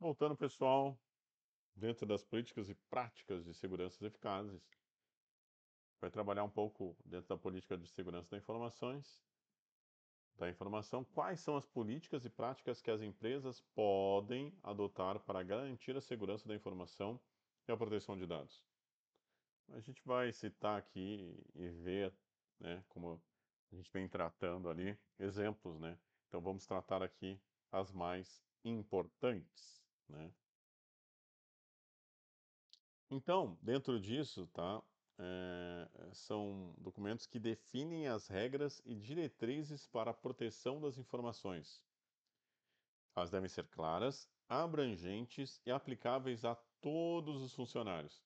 Voltando, pessoal, dentro das políticas e práticas de segurança eficazes, vai trabalhar um pouco dentro da política de segurança da informação, quais são as políticas e práticas que as empresas podem adotar para garantir a segurança da informação e a proteção de dados. A gente vai citar aqui e ver, né, como a gente vem tratando ali, exemplos, né? Então vamos tratar aqui as mais importantes, né? Então, dentro disso, tá, são documentos que definem as regras e diretrizes para a proteção das informações. Elas devem ser claras, abrangentes e aplicáveis a todos os funcionários.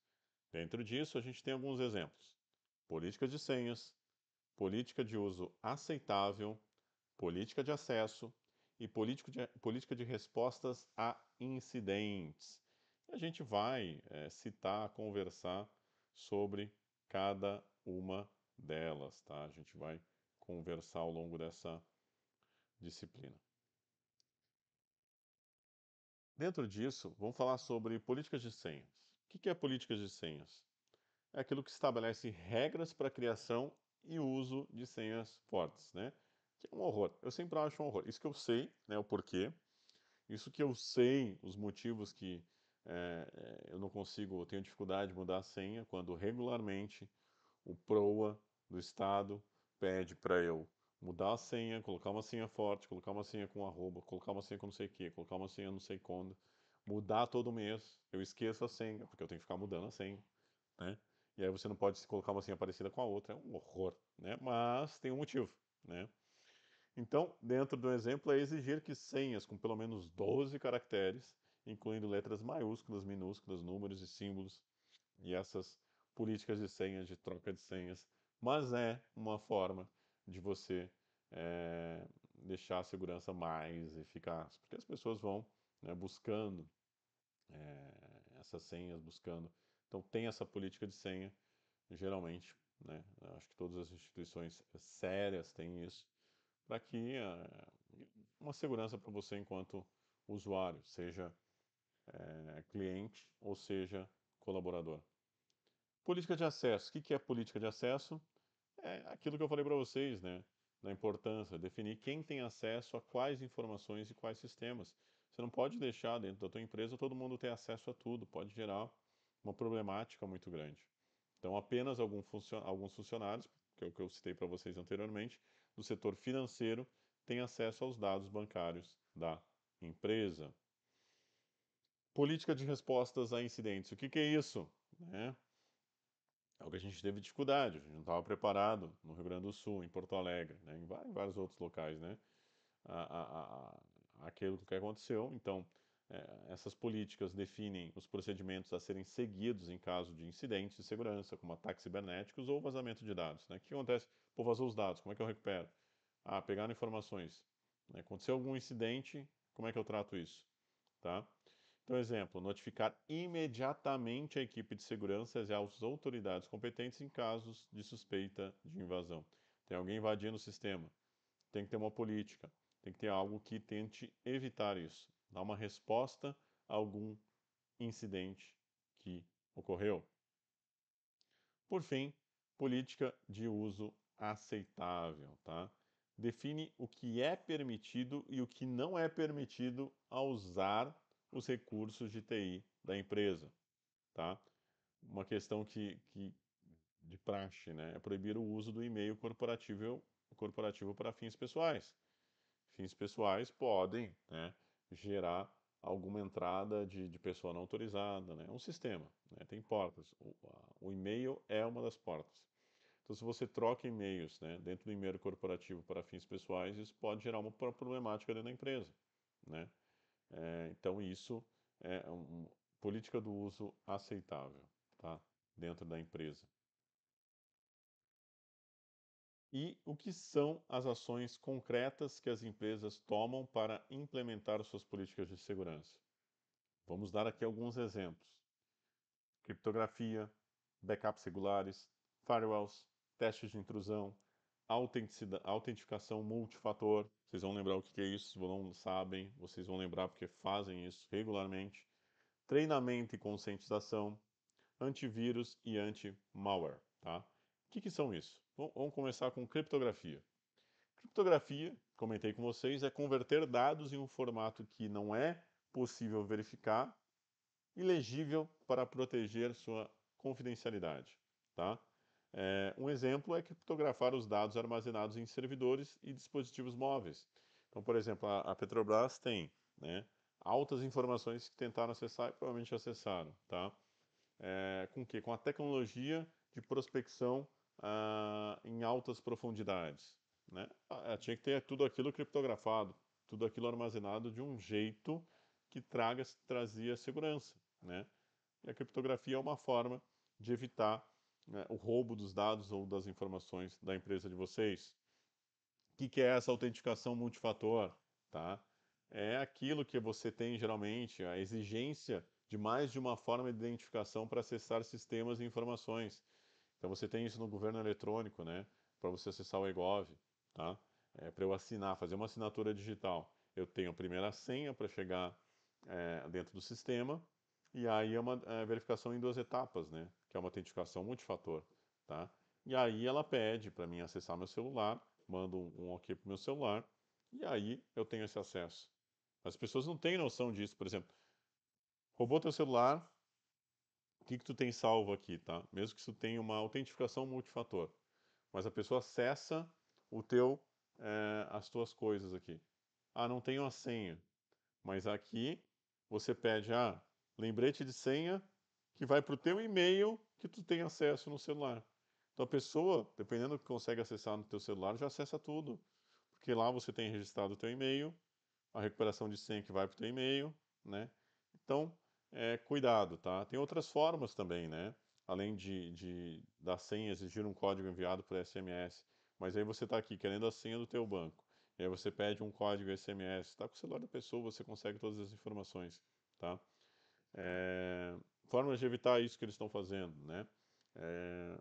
Dentro disso, a gente tem alguns exemplos: política de senhas, política de uso aceitável, política de acesso e política de respostas a incidentes. A gente vai citar, conversar sobre cada uma delas, tá? A gente vai conversar ao longo dessa disciplina. Dentro disso, vamos falar sobre políticas de senhas. O que é políticas de senhas? É aquilo que estabelece regras para a criação e uso de senhas fortes, né? Que é um horror. Eu sempre acho um horror. Isso que eu sei, né, o porquê. Isso que eu sei, os motivos que eu não consigo, eu tenho dificuldade de mudar a senha, quando regularmente o PROA do Estado pede para eu mudar a senha, colocar uma senha forte, colocar uma senha com arroba, colocar uma senha com não sei o que, colocar uma senha não sei quando, mudar todo mês, eu esqueço a senha, porque eu tenho que ficar mudando a senha, né? E aí você não pode colocar uma senha parecida com a outra, é um horror, né? Mas tem um motivo, né? Então, dentro do exemplo, é exigir que senhas com pelo menos 12 caracteres, incluindo letras maiúsculas, minúsculas, números e símbolos, e essas políticas de senhas, de troca de senhas, mas é uma forma de você deixar a segurança mais eficaz, porque as pessoas vão, né, buscando essas senhas, buscando. Então, tem essa política de senha, geralmente, né? Eu acho que todas as instituições sérias têm isso, para que uma segurança para você enquanto usuário, seja cliente ou seja colaborador. Política de acesso. O que é política de acesso? É aquilo que eu falei para vocês, né? Da importância, definir quem tem acesso a quais informações e quais sistemas. Você não pode deixar dentro da tua empresa todo mundo ter acesso a tudo, pode gerar uma problemática muito grande. Então, apenas alguns funcionários, que é o que eu citei para vocês anteriormente, do setor financeiro, têm acesso aos dados bancários da empresa. Política de respostas a incidentes. O que é isso? Né? É o que a gente teve dificuldade, a gente não estava preparado no Rio Grande do Sul, em Porto Alegre, né? Em vários outros locais, né? Aquilo que aconteceu. Então, essas políticas definem os procedimentos a serem seguidos em caso de incidentes de segurança, como ataques cibernéticos ou vazamento de dados, né? O que acontece? Pô, vazou os dados, como é que eu recupero? Ah, pegaram informações. Né? Aconteceu algum incidente, como é que eu trato isso? Tá? Então, exemplo, notificar imediatamente a equipe de segurança e as autoridades competentes em casos de suspeita de invasão. Tem alguém invadindo o sistema, tem que ter uma política, tem que ter algo que tente evitar isso, dar uma resposta a algum incidente que ocorreu. Por fim, política de uso aceitável, tá? Define o que é permitido e o que não é permitido ao usar os recursos de TI da empresa, tá? Uma questão que de praxe, né? É proibir o uso do e-mail corporativo para fins pessoais. Fins pessoais podem, né, gerar alguma entrada de pessoa não autorizada, né? É um sistema, né? Tem portas. O e-mail é uma das portas. Então, se você troca e-mails, né, dentro do e-mail corporativo para fins pessoais, isso pode gerar uma problemática dentro da empresa, né? Então, isso é uma política do uso aceitável, tá? Dentro da empresa. E o que são as ações concretas que as empresas tomam para implementar suas políticas de segurança? Vamos dar aqui alguns exemplos: criptografia, backups regulares, firewalls, testes de intrusão, autenticação multifator, Vocês vão lembrar o que é isso, se não sabem, vocês vão lembrar porque fazem isso regularmente. Treinamento e conscientização, antivírus e anti-malware, tá? O que são isso? Vamos começar com criptografia. Criptografia, comentei com vocês, é converter dados em um formato que não é possível verificar e legível para proteger sua confidencialidade, tá? Um exemplo é criptografar os dados armazenados em servidores e dispositivos móveis. Então, por exemplo, a Petrobras tem, né, altas informações que tentaram acessar e provavelmente acessaram, tá? Com o quê? Com a tecnologia de prospecção em altas profundidades, né? Tinha que ter tudo aquilo criptografado, tudo aquilo armazenado de um jeito que trazia segurança, né? E a criptografia é uma forma de evitar, né, o roubo dos dados ou das informações da empresa de vocês. O que é essa autenticação multifator? Tá? É aquilo que você tem geralmente, a exigência de mais de uma forma de identificação para acessar sistemas e informações. Então você tem isso no governo eletrônico, né? Para você acessar o eGov, tá? Para eu assinar, fazer uma assinatura digital. Eu tenho a primeira senha para chegar dentro do sistema, e aí é uma verificação em duas etapas, né? Que é uma autenticação multifator, tá? E aí ela pede para mim acessar meu celular, manda um OK para o meu celular, e aí eu tenho esse acesso. As pessoas não têm noção disso, por exemplo, roubou teu celular, o que tu tem salvo aqui, tá? Mesmo que isso tenha uma autentificação multifator, mas a pessoa acessa o teu, as tuas coisas aqui. Ah, não tenho a senha, mas aqui você pede, lembrete de senha que vai para o teu e-mail que tu tem acesso no celular. Então a pessoa, dependendo do que consegue acessar no teu celular, já acessa tudo, porque lá você tem registrado o teu e-mail, a recuperação de senha que vai para o teu e-mail, né? Então, cuidado, tá? Tem outras formas também, né? Além da senha exigir um código enviado por SMS. Mas aí você está aqui querendo a senha do teu banco. E aí você pede um código SMS. Está com o celular da pessoa, você consegue todas as informações, tá? Formas de evitar isso que eles estão fazendo, né? É,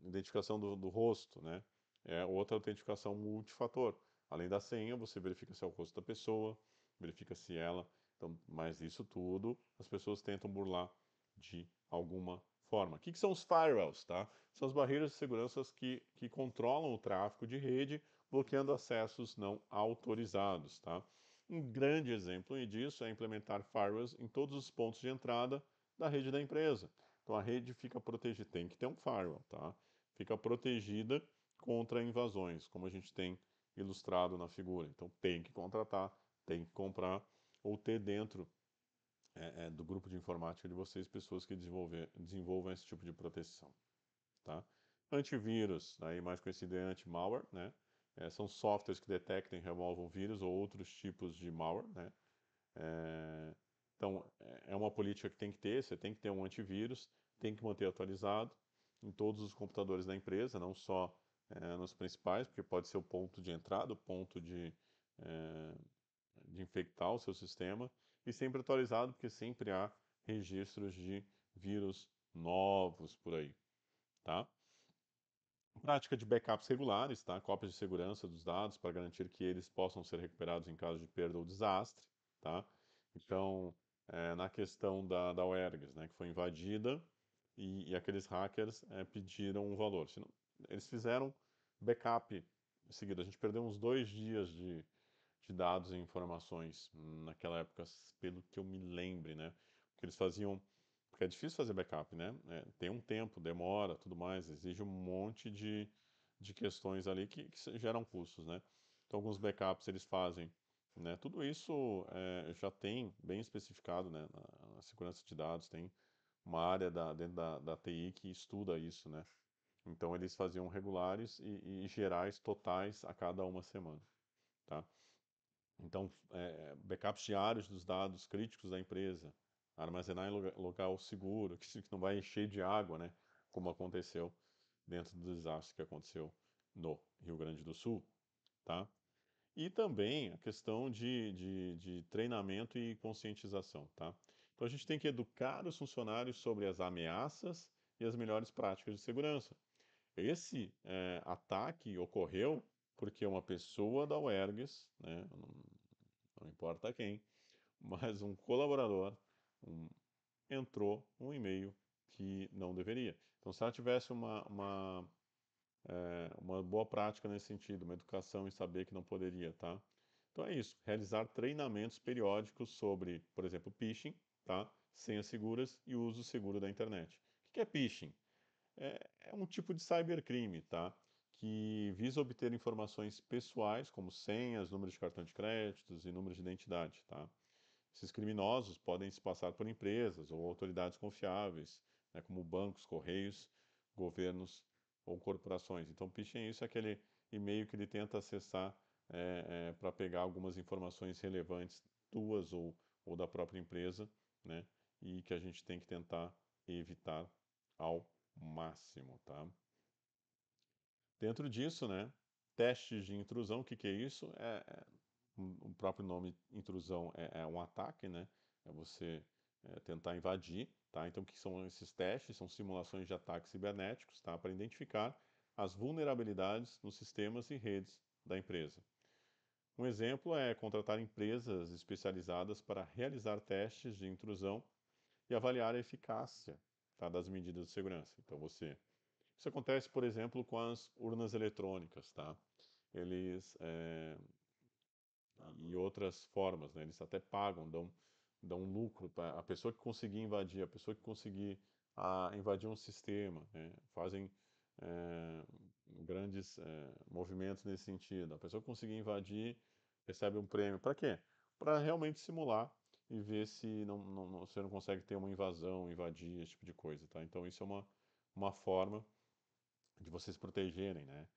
identificação do rosto, né? É outra autenticação multifator. Além da senha, você verifica se é o rosto da pessoa, verifica se ela. Então, mas isso tudo as pessoas tentam burlar de alguma forma. O que são os firewalls, tá? São as barreiras de segurança que controlam o tráfego de rede, bloqueando acessos não autorizados, tá? Um grande exemplo disso é implementar firewalls em todos os pontos de entrada da rede da empresa. Então a rede fica protegida, tem que ter um firewall, tá? Fica protegida contra invasões, como a gente tem ilustrado na figura. Então tem que contratar, tem que comprar ou ter dentro do grupo de informática de vocês pessoas que desenvolvam esse tipo de proteção, tá? Antivírus, aí mais conhecido é anti-malware, né? São softwares que detectam e removam vírus ou outros tipos de malware, né? É, então, é uma política que tem que ter, você tem que ter um antivírus, tem que manter atualizado em todos os computadores da empresa, não só nos principais, porque pode ser o ponto de entrada, o ponto é, de infectar o seu sistema, e sempre atualizado, porque sempre há registros de vírus novos por aí, tá? Prática de backups regulares, tá? Cópias de segurança dos dados para garantir que eles possam ser recuperados em caso de perda ou desastre, tá? Então, na questão da UERGS, né, que foi invadida e aqueles hackers pediram um valor. Eles fizeram backup em seguida. A gente perdeu uns 2 dias de dados e informações naquela época, pelo que eu me lembre, né? Porque eles faziam. Porque é difícil fazer backup, né? Tem um tempo, demora, tudo mais, exige um monte de questões ali que geram custos, né? Então, alguns backups eles fazem, né? Tudo isso já tem bem especificado, né? Na segurança de dados, tem uma área dentro da TI que estuda isso, né? Então, eles faziam regulares e gerais totais a cada uma semana, tá? Então, backups diários dos dados críticos da empresa, armazenar em local seguro, que não vai encher de água, né? Como aconteceu dentro do desastre que aconteceu no Rio Grande do Sul, tá? E também a questão de treinamento e conscientização, tá? Então a gente tem que educar os funcionários sobre as ameaças e as melhores práticas de segurança. Esse ataque ocorreu porque uma pessoa da UERGS, né, não importa quem, mas um colaborador um, entrou um e-mail que não deveria. Então, se ela tivesse uma boa prática nesse sentido, uma educação em saber que não poderia, tá? Então é isso, realizar treinamentos periódicos sobre, por exemplo, phishing, tá? Senhas seguras e uso seguro da internet. O que é phishing? É um tipo de cybercrime, tá? Que visa obter informações pessoais, como senhas, números de cartão de créditos e números de identidade, tá? Esses criminosos podem se passar por empresas ou autoridades confiáveis, né, como bancos, correios, governos ou corporações. Então, phishing é isso, é aquele e-mail que ele tenta acessar para pegar algumas informações relevantes tuas ou da própria empresa, né, e que a gente tem que tentar evitar ao máximo, tá? Dentro disso, né, testes de intrusão, o que que é isso? O próprio nome intrusão é um ataque, né? É você tentar invadir, tá? Então, o que são esses testes? São simulações de ataques cibernéticos, tá? Para identificar as vulnerabilidades nos sistemas e redes da empresa. Um exemplo é contratar empresas especializadas para realizar testes de intrusão e avaliar a eficácia, tá, das medidas de segurança. Então, isso acontece, por exemplo, com as urnas eletrônicas, tá? Eles e outras formas, né? Eles até pagam, dão um lucro para a pessoa que conseguir invadir, a pessoa que conseguir invadir um sistema, né? Fazem é, grandes movimentos nesse sentido. A pessoa que conseguir invadir recebe um prêmio. Para quê? Para realmente simular e ver se você não consegue ter uma invasão, invadir, esse tipo de coisa, tá? Então isso é uma forma de vocês protegerem, né?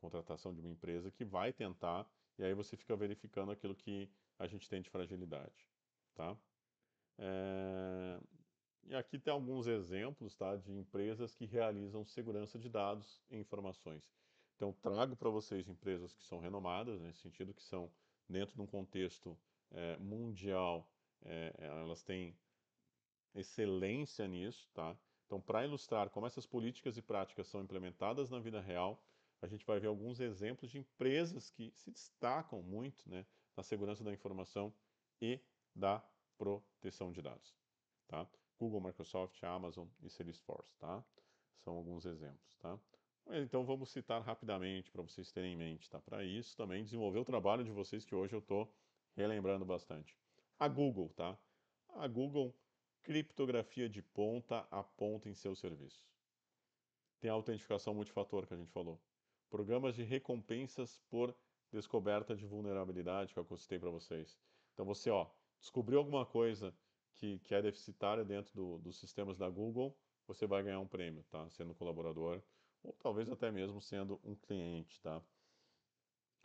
Contratação de uma empresa que vai tentar, e aí você fica verificando aquilo que a gente tem de fragilidade, tá? É, e aqui tem alguns exemplos, tá, de empresas que realizam segurança de dados e informações. Então, trago para vocês empresas que são renomadas, nesse sentido, que são dentro de um contexto mundial, elas têm excelência nisso, tá? Então, para ilustrar como essas políticas e práticas são implementadas na vida real, a gente vai ver alguns exemplos de empresas que se destacam muito, né, na segurança da informação e da proteção de dados, tá? Google, Microsoft, Amazon e Salesforce, tá? São alguns exemplos, tá? Então vamos citar rapidamente para vocês terem em mente, tá? Para isso também desenvolver o trabalho de vocês que hoje eu estou relembrando bastante. A Google, tá? A Google criptografia de ponta a ponta em seu serviço. Tem a autentificação multifator que a gente falou. Programas de recompensas por descoberta de vulnerabilidade que eu citei para vocês. Então você, descobriu alguma coisa que é deficitária dentro dos sistemas da Google, você vai ganhar um prêmio, tá? Sendo colaborador ou talvez até mesmo sendo um cliente, tá?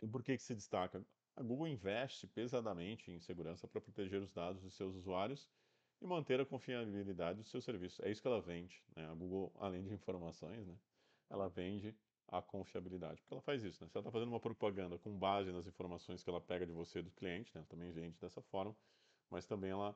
E por que que se destaca? A Google investe pesadamente em segurança para proteger os dados de seus usuários e manter a confiabilidade do seu serviço. É isso que ela vende, né? A Google, além de informações, né, ela vende a confiabilidade. Porque ela faz isso, né? Se ela está fazendo uma propaganda com base nas informações que ela pega de você do cliente, né, ela também vende dessa forma, mas também ela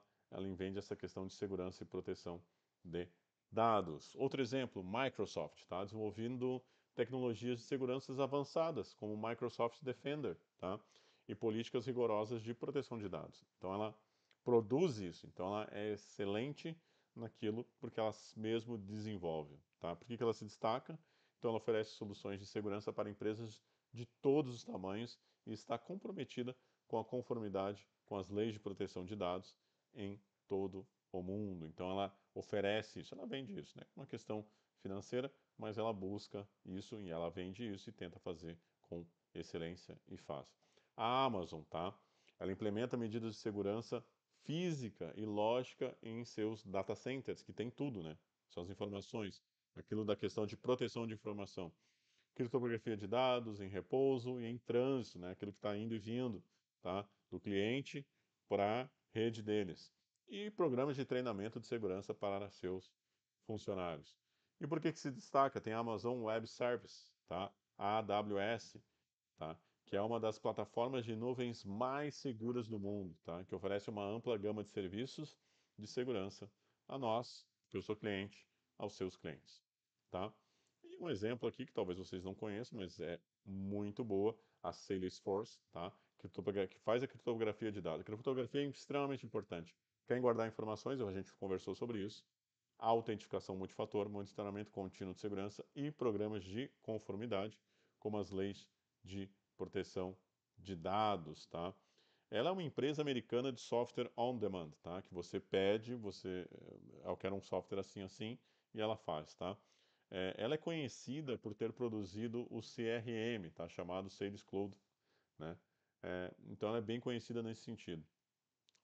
vende essa questão de segurança e proteção de dados. Outro exemplo, Microsoft está desenvolvendo tecnologias de segurança avançadas, como o Microsoft Defender, tá? E políticas rigorosas de proteção de dados. Então ela produz isso, então ela é excelente naquilo porque ela mesmo desenvolve, tá? Por que que ela se destaca? Então ela oferece soluções de segurança para empresas de todos os tamanhos e está comprometida com a conformidade com as leis de proteção de dados em todo o mundo. Então ela oferece isso, ela vende isso, né? Uma questão financeira, mas ela busca isso e ela vende isso e tenta fazer com excelência e faz. A Amazon, tá? Ela implementa medidas de segurança física e lógica em seus data centers, que tem tudo, né? São as informações, aquilo da questão de proteção de informação. Criptografia de dados em repouso e em trânsito, né? Aquilo que está indo e vindo, tá? Do cliente para a rede deles. E programas de treinamento de segurança para seus funcionários. E por que que se destaca? Tem a Amazon Web Service, tá? A AWS, tá? Que é uma das plataformas de nuvens mais seguras do mundo, tá? Que oferece uma ampla gama de serviços de segurança a nós, que eu sou cliente, aos seus clientes, tá? E um exemplo aqui que talvez vocês não conheçam, mas é muito boa, a Salesforce, tá? Que faz a criptografia de dados. A criptografia é extremamente importante. Quem guardar informações, a gente conversou sobre isso, autentificação multifator, monitoramento contínuo de segurança e programas de conformidade, como as leis de proteção de dados, tá? Ela é uma empresa americana de software on demand, tá? Que você pede, eu quero um software assim assim e ela faz, tá? Ela é conhecida por ter produzido o CRM, tá? Chamado Sales Cloud, né? Então ela é bem conhecida nesse sentido.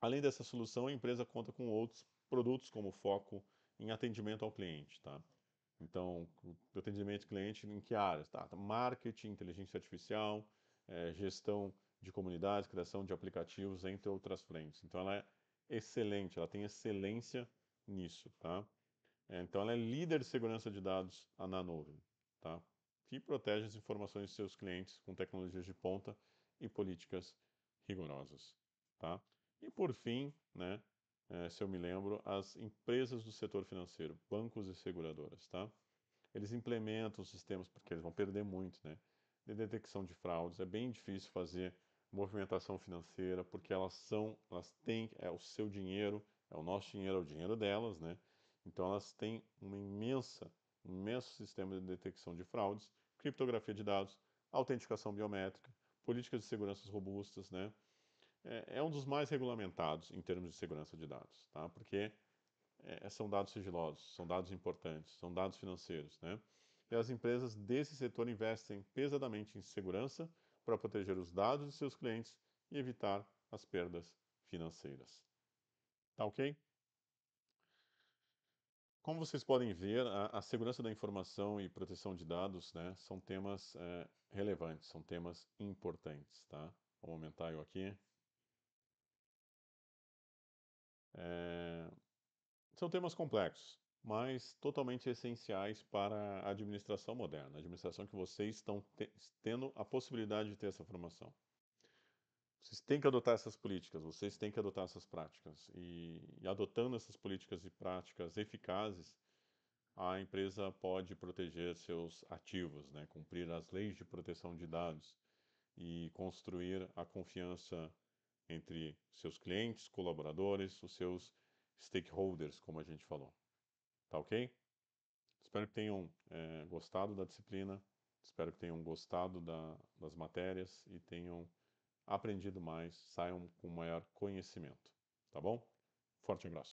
Além dessa solução, a empresa conta com outros produtos como foco em atendimento ao cliente, tá? Então, o atendimento ao cliente em que áreas? Tá, marketing, inteligência artificial, gestão de comunidades, criação de aplicativos, entre outras frentes. Então, ela é excelente, ela tem excelência nisso, tá? Então, ela é líder de segurança de dados na nuvem, tá? Que protege as informações de seus clientes com tecnologias de ponta e políticas rigorosas, tá? E por fim, né, se eu me lembro, as empresas do setor financeiro, bancos e seguradoras, tá? Eles implementam sistemas, porque eles vão perder muito, né? De detecção de fraudes. É bem difícil fazer movimentação financeira, porque elas têm, é o seu dinheiro, é o nosso dinheiro, é o dinheiro delas, né? Então elas têm um imenso sistema de detecção de fraudes, criptografia de dados, autenticação biométrica, políticas de segurança robustas, né? É um dos mais regulamentados em termos de segurança de dados, tá? Porque são dados sigilosos, são dados importantes, são dados financeiros, né? E as empresas desse setor investem pesadamente em segurança para proteger os dados de seus clientes e evitar as perdas financeiras. Tá ok? Como vocês podem ver, a segurança da informação e proteção de dados, né, são temas relevantes, são temas importantes, tá? Vou aumentar eu aqui. É, São temas complexos, mas totalmente essenciais para a administração moderna, a administração que vocês estão tendo a possibilidade de ter essa formação. Vocês têm que adotar essas políticas, vocês têm que adotar essas práticas. E adotando essas políticas e práticas eficazes, a empresa pode proteger seus ativos, né? Cumprir as leis de proteção de dados e construir a confiança entre seus clientes, colaboradores, os seus stakeholders, como a gente falou. Tá ok? Espero que tenham gostado da disciplina, espero que tenham gostado das matérias e tenham aprendido mais, saiam com maior conhecimento. Tá bom? Forte abraço.